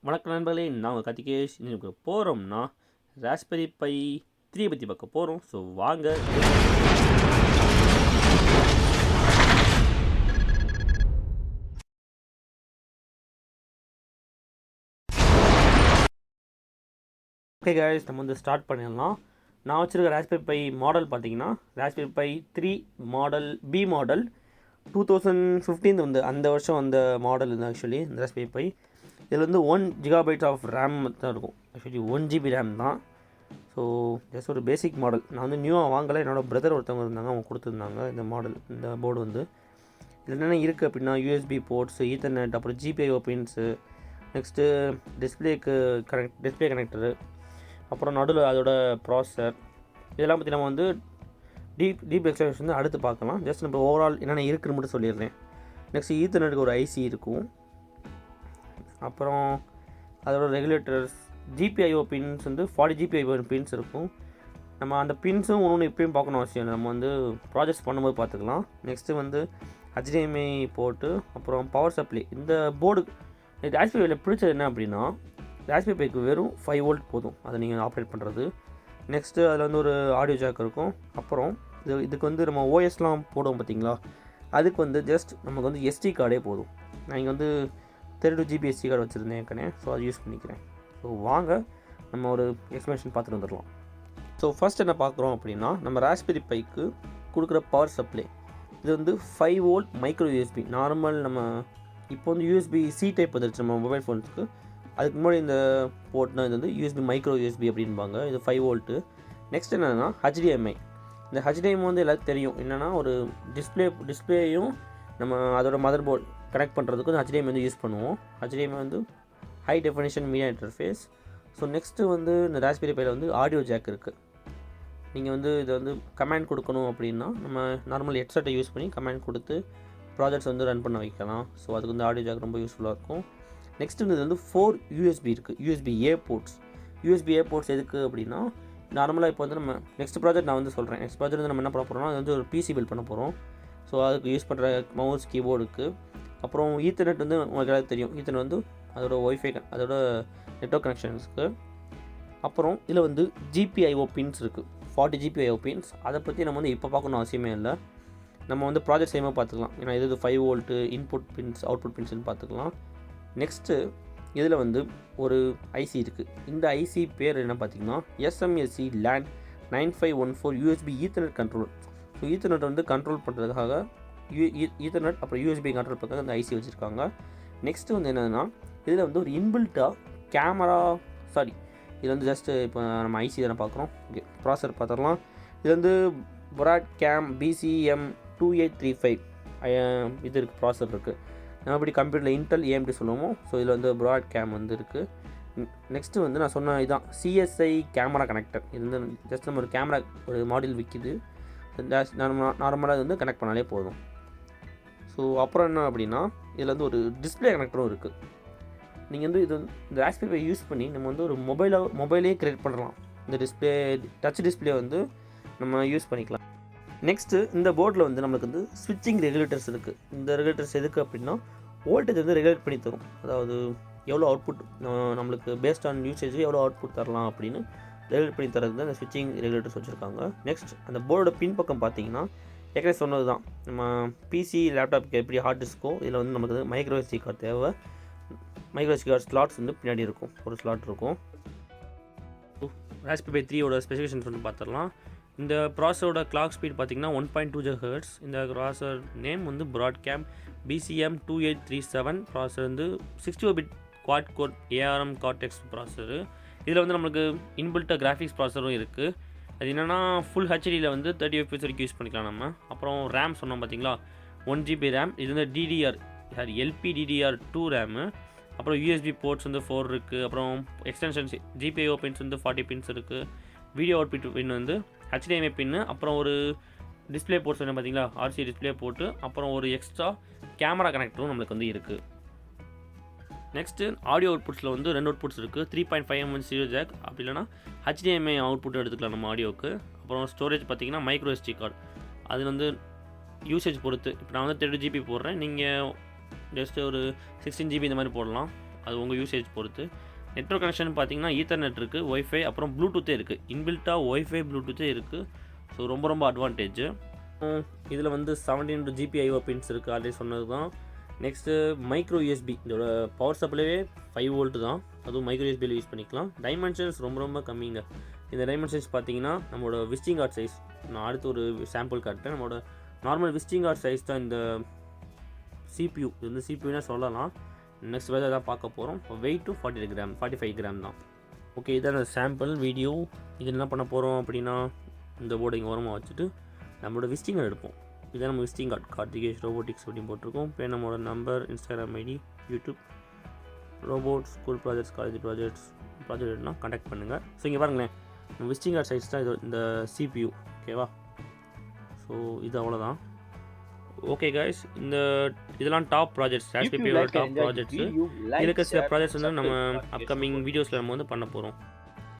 வணக்கம் நண்பர்களே, நான் உங்கள் கார்த்திகேஷ். இன்னைக்கு போகிறோம்னா ராஸ்பெரி பை 3 பற்றி பார்க்க போகிறோம். ஸோ வாங்க. ஓகே கைஸ், நம்ம வந்து ஸ்டார்ட் பண்ணிடலாம். நான் வச்சுருக்க ராஸ்பெரி பை மாடல் பார்த்தீங்கன்னா Raspberry Pi 3 model B model 2015 வந்து அந்த வருஷம் அந்த மாடல் இது. ஆக்சுவலி இந்த ராஸ்பெரி பை இதில் வந்து 1 GB ஆஃப் ரேம் தான் இருக்கும். ஆக்சுவலி 1 GB ரேம் தான். ஸோ ஜஸ்ட் ஒரு பேசிக் மாடல். நான் வந்து நியூவாக வாங்கலை, என்னோடய பிரதர் ஒருத்தவங்க இருந்தாங்க, அவங்க கொடுத்துருந்தாங்க இந்த மாடல். இந்த போர்டு வந்து இதில் என்னென்ன இருக்குது அப்படின்னா யூஎஸ்பி போர்ட்ஸு, ஈத்தர்நெட், அப்புறம் GPIO pins, next display connector, அப்புறம் நடுவில் அதோட ப்ராசஸர், இதெல்லாம் பற்றி நம்ம வந்து டீப் எக்ஸ்பிளனேஷன் வந்து அடுத்து பார்க்கலாம். ஜஸ்ட் நம்ம ஓவரால் என்னென்ன இருக்குன்னு மட்டும் சொல்லிடுறேன். நெக்ஸ்ட்டு ஈத்தர்நெட்டுக்கு ஒரு ஐசி இருக்கும். அப்புறம் அதோட ரெகுலேட்டர்ஸ், ஜிபிஐஓ பின்ஸ் வந்து 40 ஜிபிஐஓ பின்ஸ் இருக்கும். நம்ம அந்த பின்ஸும் ஒன்று எப்பயும் பார்க்கணும் அவசியம் இல்லை, நம்ம வந்து ப்ராஜெக்ட்ஸ் பண்ணும்போது பார்த்துக்கலாம். நெக்ஸ்ட்டு வந்து HDMI போட்டு, அப்புறம் பவர் சப்ளை. இந்த போர்டு ராஸ்பெரி பையில் பிடிச்சது என்ன அப்படின்னா, ராஸ்பெரி பைக்கு வெறும் 5 வோல்ட் போதும் அதை நீங்கள் ஆப்ரேட் பண்ணுறது. நெக்ஸ்ட்டு அதில் வந்து ஒரு ஆடியோ ஜாக் இருக்கும். அப்புறம் இதுக்கு வந்து நம்ம ஓஎஸ்லாம் போடுவோம் பார்த்தீங்களா, அதுக்கு வந்து ஜஸ்ட் நமக்கு வந்து எஸ்டி கார்டே போதும். நான் இங்கே வந்து 32 GB எஸ்டி கார்டு வச்சுருந்தேன் ஏற்கனவே, ஸோ அது யூஸ் பண்ணிக்கிறேன். ஸோ வாங்க நம்ம ஒரு எக்ஸ்பிளனேஷன் பார்த்துட்டு வந்துடலாம். ஸோ ஃபஸ்ட் என்ன பார்க்குறோம் அப்படின்னா, நம்ம ராஸ்பெரி பைக்கு கொடுக்குற பவர் சப்ளை இது வந்து 5 வோல்ட் மைக்ரோ யூஎஸ்பி. நார்மல் நம்ம இப்போ வந்து யூஎஸ்பி சி டைப் வந்துருச்சு நம்ம மொபைல் ஃபோன்ஸுக்கு. அதுக்கு முன்னாடி இந்த போர்ட்னா இது வந்து யூஎஸ்பி மைக்ரோ யூஎஸ்பி அப்படின்பாங்க. இது 5 வோல்ட்டு. நெக்ஸ்ட் என்னென்னா HDMI. இந்த HDMI வந்து எல்லாத்துக்கும் தெரியும் என்னென்னா, ஒரு டிஸ்பிளேயும் நம்ம அதோட மதர் போர்டு கனெக்ட் பண்ணுறதுக்கு வந்து HDMI வந்து யூஸ் பண்ணுவோம். HDMI வந்து high definition media interface. So next வந்து இந்த ராஸ்பெரி பையில் வந்து ஆடியோ ஜாக் இருக்குது. நீங்கள் வந்து இதை வந்து கமாண்ட் கொடுக்கணும் அப்படின்னா நம்ம நார்மல் ஹெட்செட்டை யூஸ் பண்ணி கமாண்ட் கொடுத்து ப்ராஜெக்ட்ஸ் வந்து ரன் பண்ண வைக்கலாம். ஸோ அதுக்கு வந்து ஆடியோ ஜாக் ரொம்ப யூஸ்ஃபுல்லாக இருக்கும். நெக்ஸ்ட்டு இது வந்து 4 யூஎஸ்பி இருக்குது. யூஎஸ்பி ஏ போர்ட்ஸ் எதுக்கு அப்படின்னா, நார்மலாக இப்போ வந்து நம்ம நெக்ஸ்ட் ப்ராஜெக்ட் நான் வந்து சொல்கிறேன். நெக்ஸ்ட் ப்ராஜெக்ட் வந்து நம்ம என்ன பண்ண போகிறோம்னா, அது வந்து ஒரு பிசி பில்ட் பண்ண போகிறோம். ஸோ அதுக்கு யூஸ் பண்ணுற மவுஸ், கீபோர்டுக்கு. அப்புறம் ஈத்தர்நெட் வந்து உங்களுக்கு எல்லாம் தெரியும். ஈத்தர்நெட் வந்து அதோட ஒய்ஃபை, அதோட நெட்வொர்க் கனெக்ஷன்ஸுக்கு. அப்புறம் இதில் வந்து ஜிபிஐஓ பின்ஸ் இருக்குது, 40 ஜிபிஐஓ பின்ஸ். அதை பற்றி நம்ம வந்து இப்போ பார்க்கணும் அவசியமே இல்லை, நம்ம வந்து ப்ராஜெக்ட் செய்யும்போது பார்த்துக்கலாம். ஏன்னா இது 5 வோல்ட்டு இன்புட் பின்ஸ், அவுட்புட் பின்ஸ்னு பார்த்துக்கலாம். நெக்ஸ்ட்டு இதில் வந்து ஒரு ஐசி இருக்குது. இந்த ஐசி பேர் என்ன பார்த்திங்கன்னா SMSC LAN 9514 USB ethernet control. So ethernet வந்து கண்ட்ரோல் பண்ணுறதுக்காக ஈத்தர்நெட் அப்புறம் யூஎஸ்பி கண்ட்ரோல் பண்ணுறதுக்காக அந்த ஐசி வச்சுருக்காங்க. நெக்ஸ்ட்டு வந்து என்னென்னா, இதில் வந்து ஒரு இன்பில்ட்டாக கேமரா, இது வந்து ஜஸ்ட்டு இப்போ நம்ம ஐசி தானே பார்க்குறோம். ஓகே, ப்ராசஸர் பார்த்துடலாம். இது வந்து Broadcom BCM2835 இது இருக்குது, ப்ராசஸர் இருக்குது. நம்ம இப்படி கம்ப்யூட்டரில் இன்டெல் AMD சொல்லுவோமோ, ஸோ இதில் வந்து Broadcom வந்து இருக்குது. நெக்ஸ்ட்டு வந்து நான் சொன்ன இதுதான் CSI கேமரா கனெக்டர். இது வந்து ஜஸ்ட் நம்ம ஒரு கேமரா ஒரு மாடல் விற்கிது, நார்மலாக இது வந்து கனெக்ட் பண்ணாலே போதும். ஸோ அப்புறம் என்ன அப்படின்னா, இதில் வந்து ஒரு டிஸ்பிளே கனெக்டரும் இருக்குது. நீங்கள் வந்து இந்த ராஸ்பெரி பை யூஸ் பண்ணி நம்ம வந்து ஒரு மொபைலே க்ரியேட் பண்ணலாம். இந்த டிஸ்பிளே டச் டிஸ்பிளே வந்து நம்ம யூஸ் பண்ணிக்கலாம். நெக்ஸ்ட்டு இந்த போர்டில் வந்து நம்மளுக்கு வந்து ஸ்விட்சிங் ரெகுலேட்டர்ஸ் இருக்குது. இந்த ரெகுலேட்டர்ஸ் எதுக்கு அப்படின்னா, வோல்டேஜ் வந்து ரெகுலேட் பண்ணி தரும். அதாவது எவ்வளோ அவுட்புட் நம்மளுக்கு பேஸ்ட் ஆன் யூசேஜ் எவ்வளோ அவுட்புட் தரலாம் அப்படின்னு ரெகுலேட் பண்ணி தரது தான் இந்த ஸ்விட்சிங் ரெகுலேட்டர்ஸ் வச்சுருக்காங்க. நெக்ஸ்ட் அந்த போர்டோட பின்பக்கம் பார்த்தீங்கன்னா, ஏற்கனவே சொன்னது தான், நம்ம பிசி லேப்டாப்புக்கு எப்படி ஹார்ட் டிஸ்க்கோ இதில் வந்து நமக்கு மைக்ரோ எஸ்டி கார்டு தேவை. மைக்ரோ எஸ்டி கார்டு ஸ்லாட்ஸ் வந்து பின்னாடி இருக்கும், ஒரு ஸ்லாட் இருக்கும். ராஸ்பெரி பை 3யோட ஸ்பெசிஃபிகேஷன்ஸ் வந்து பார்த்துடலாம். இந்த ப்ராசஸரோட கிளாக் ஸ்பீட் பார்த்திங்கன்னா 1.2 GHz. இந்த ப்ராசஸர் நேம் வந்து Broadcom BCM2837. ப்ராசஸர் வந்து 64 bit quad core ARM Cortex processor. இதில் வந்து நம்மளுக்கு இன்பில்ட்டாக கிராஃபிக்ஸ் ப்ராசஸரும் இருக்குது. அது என்னென்னா ஃபுல் ஹெச்டியில் வந்து 30 FPS வரைக்கும் யூஸ் பண்ணிக்கலாம் நம்ம. அப்புறம் ரேம் சொன்னோம் பார்த்தீங்களா, 1 GB ரேம். இது வந்து LPDDR2 ரேமு. அப்புறம் யூஎஸ்பி போர்ட்ஸ் வந்து 4 இருக்குது. அப்புறம் எக்ஸ்டென்ஷன்ஸ் ஜிபிஐஓ பின்ஸ் வந்து 40 பின்ஸ் இருக்குது. வீடியோ அவுட்புட் பின் வந்து HDMI பின்னு. அப்புறம் ஒரு டிஸ்பிளே போர்ட்ஸ் வந்து பார்த்தீங்களா, RC டிஸ்பிளே போட்டு, அப்புறம் ஒரு எக்ஸ்ட்ரா கேமரா கனெக்டரும் நம்மளுக்கு வந்து இருக்குது. நெக்ஸ்ட்டு ஆடியோ அவுட்புட்ஸில் வந்து 2 அவுட்புட்ஸ் இருக்குது. 3.5mm ஸ்டீரியோ ஜாக், அப்படி இல்லைனா HDMI அவுட்புட் எடுத்துக்கலாம் நம்ம ஆடியோவுக்கு. அப்புறம் ஸ்டோரேஜ் பார்த்திங்கன்னா மைக்ரோ எஸ்டி கார்டு. அது வந்து யூசேஜ் பொறுத்து, இப்போ நான் வந்து 32 GB போடுறேன், நீங்கள் ஜஸ்ட்டு ஒரு 16 GB இந்த மாதிரி போடலாம். அது உங்கள் யூசேஜ் பொறுத்து. நெட்வொர்க் கனெக்ஷன் பார்த்தீங்கன்னா ஈத்தர்நெட் இருக்குது, ஒய்ஃபை, அப்புறம் ப்ளூடூத்தே இருக்குது. இன்பில்ட்டாக ஒய்ஃபை ப்ளூடூத்தே இருக்குது. ஸோ ரொம்ப அட்வான்டேஜ். இதில் வந்து 17 GPIO பின்ஸ் இருக்குது, ஆல்ரெடி சொன்னது தான். நெக்ஸ்ட்டு மைக்ரோ USB, இதோட பவர் சப்ளைவே 5 வோல்ட் தான், அதுவும் மைக்ரோ USBயில் யூஸ் பண்ணிக்கலாம். டைமென்ஷன்ஸ் ரொம்ப கம்மிங்க. இந்த டைமென்ஷன்ஸ் பார்த்தீங்கன்னா நம்மளோட விசிட்டிங் கார்டு சைஸ், நான் அடுத்து ஒரு சாம்பிள் காட்டுறேன். நம்மளோட நார்மல் விசிட்டிங் கார்டு சைஸ் தான் இந்த CPU. இது வந்து CPUனே சொல்லலாம். நெக்ஸ்ட் வேலை தான் பார்க்க போகிறோம். வெயிட் 45 கிராம் தான். ஓகே, இதான் சாம்பிள் வீடியோ. இது என்ன பண்ண போகிறோம் அப்படின்னா, இந்த போர்டை இங்கே ஓரமாக வச்சுட்டு நம்மளோட விசிட்டிங் கார்டு எடுப்போம். இதான் நம்ம விசிட்டிங் கார்டு, கார்த்திகேஷ் ரோபோட்டிக்ஸ் அப்படின்னு போட்டிருக்கோம். இப்போ நம்மளோட number, Instagram ID, YouTube, robots, school projects, college ப்ராஜெக்ட்னா கான்டாக்ட் பண்ணுங்கள். ஸோ இங்கே பாருங்களேன், விசிட்டிங் கார்டு சைஸ் தான் இது, இந்த CPU. ஓகேவா? ஸோ இது அவ்வளோதான். ஓகே கைஸ், இதெல்லாம் டாப் ப்ராஜெக்ட்ஸ், ராஸ்பெரி பையோட டாப் ப்ராஜெக்ட்ஸு. இதுக்கு சில ப்ராஜெக்ட்ஸ் வந்து நம்ம அப்கமிங் வீடியோஸில் நம்ம வந்து பண்ண போகிறோம்.